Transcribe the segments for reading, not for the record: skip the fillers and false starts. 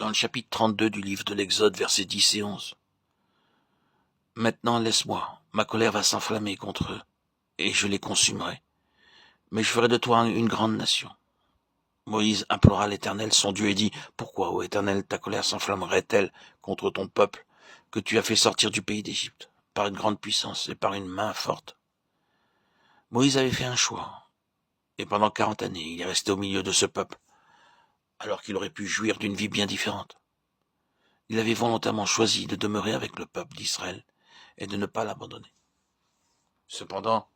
dans le chapitre 32 du livre de l'Exode, versets 10 et 11. « Maintenant laisse-moi, ma colère va s'enflammer contre eux, et je les consumerai. Mais je ferai de toi une grande nation. » Moïse implora l'Éternel, son Dieu, et dit, « Pourquoi, ô Éternel, ta colère s'enflammerait-elle contre ton peuple que tu as fait sortir du pays d'Égypte, par une grande puissance et par une main forte ?» Moïse avait fait un choix, et pendant 40 années, il est resté au milieu de ce peuple, alors qu'il aurait pu jouir d'une vie bien différente. Il avait volontairement choisi de demeurer avec le peuple d'Israël et de ne pas l'abandonner. Cependant,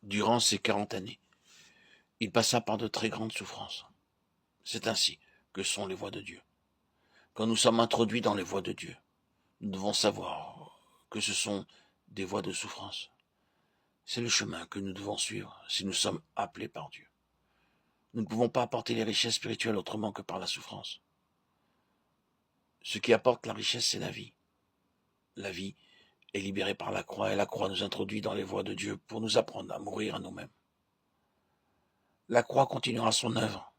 durant ces 40 années, il passa par de très grandes souffrances. C'est ainsi que sont les voies de Dieu. Quand nous sommes introduits dans les voies de Dieu, nous devons savoir que ce sont des voies de souffrance. C'est le chemin que nous devons suivre si nous sommes appelés par Dieu. Nous ne pouvons pas apporter les richesses spirituelles autrement que par la souffrance. Ce qui apporte la richesse, c'est la vie. La vie est libérée par la croix, et la croix nous introduit dans les voies de Dieu pour nous apprendre à mourir à nous-mêmes. La croix continuera son œuvre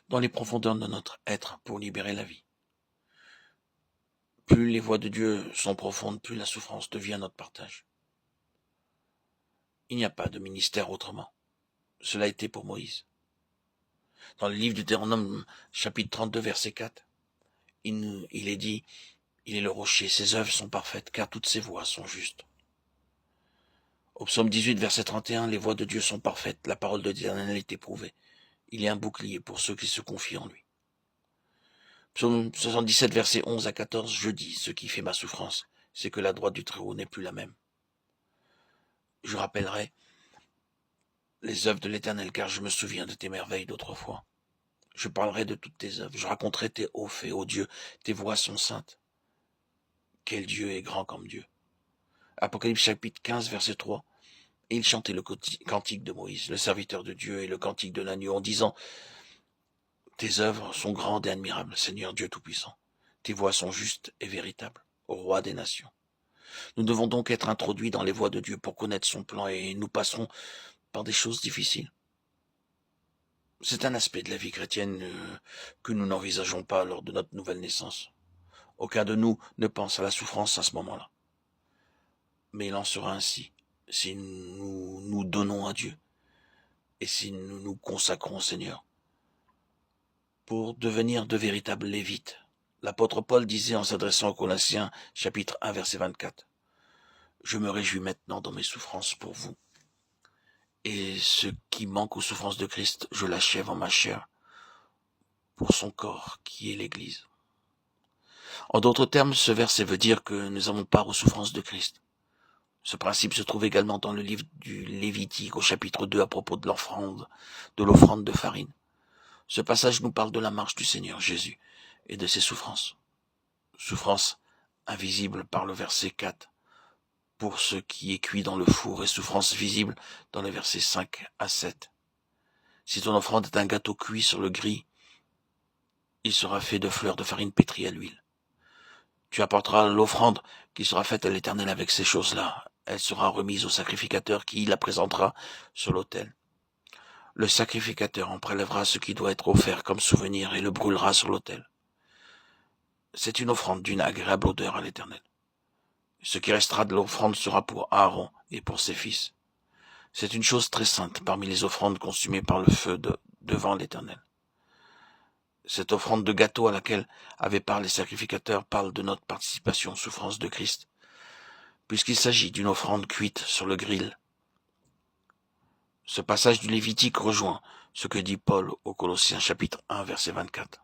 dans les profondeurs de notre être pour libérer la vie. Plus les voies de Dieu sont profondes, plus la souffrance devient notre partage. Il n'y a pas de ministère autrement. Cela a été pour Moïse. Dans le livre du Deutéronome, chapitre 32, verset 4, il est dit, « Il est le rocher, ses œuvres sont parfaites, car toutes ses voies sont justes. » Au psaume 18, verset 31, « Les voies de Dieu sont parfaites, la parole de l'Éternel est éprouvée. Il est un bouclier pour ceux qui se confient en lui. » Psaume 77, verset 11 à 14, « Je dis, ce qui fait ma souffrance, c'est que la droite du Très-Haut n'est plus la même. Je rappellerai les œuvres de l'Éternel, car je me souviens de tes merveilles d'autrefois. Je parlerai de toutes tes œuvres, je raconterai tes hauts faits, ô Dieu, tes voies sont saintes. Quel Dieu est grand comme Dieu. » Apocalypse chapitre 15, verset 3. « Et il chantait le cantique de Moïse, le serviteur de Dieu, et le cantique de l'agneau, en disant, « Tes œuvres sont grandes et admirables, Seigneur Dieu Tout-Puissant. Tes voies sont justes et véritables, ô roi des nations. » Nous devons donc être introduits dans les voies de Dieu pour connaître son plan, et nous passerons par des choses difficiles. C'est un aspect de la vie chrétienne que nous n'envisageons pas lors de notre nouvelle naissance. Aucun de nous ne pense à la souffrance à ce moment-là. Mais il en sera ainsi si nous nous donnons à Dieu et si nous nous consacrons au Seigneur pour devenir de véritables lévites. L'apôtre Paul disait en s'adressant aux Colossiens, chapitre 1, verset 24, « Je me réjouis maintenant dans mes souffrances pour vous. Et ce qui manque aux souffrances de Christ, je l'achève en ma chair pour son corps qui est l'Église. » En d'autres termes, ce verset veut dire que nous avons part aux souffrances de Christ. Ce principe se trouve également dans le livre du Lévitique au chapitre 2 à propos de l'offrande de farine. Ce passage nous parle de la marche du Seigneur Jésus et de ses souffrances. Souffrance invisible par le verset 4 pour ce qui est cuit dans le four et souffrance visible dans les versets 5 à 7. Si ton offrande est un gâteau cuit sur le gris, il sera fait de fleurs de farine pétrie à l'huile. Tu apporteras l'offrande qui sera faite à l'Éternel avec ces choses-là. Elle sera remise au sacrificateur qui la présentera sur l'autel. Le sacrificateur en prélèvera ce qui doit être offert comme souvenir et le brûlera sur l'autel. C'est une offrande d'une agréable odeur à l'Éternel. Ce qui restera de l'offrande sera pour Aaron et pour ses fils. C'est une chose très sainte parmi les offrandes consumées par le feu devant l'Éternel. Cette offrande de gâteau à laquelle avaient part les sacrificateurs parle de notre participation aux souffrances de Christ, puisqu'il s'agit d'une offrande cuite sur le grill. Ce passage du Lévitique rejoint ce que dit Paul aux Colossiens chapitre 1 verset 24.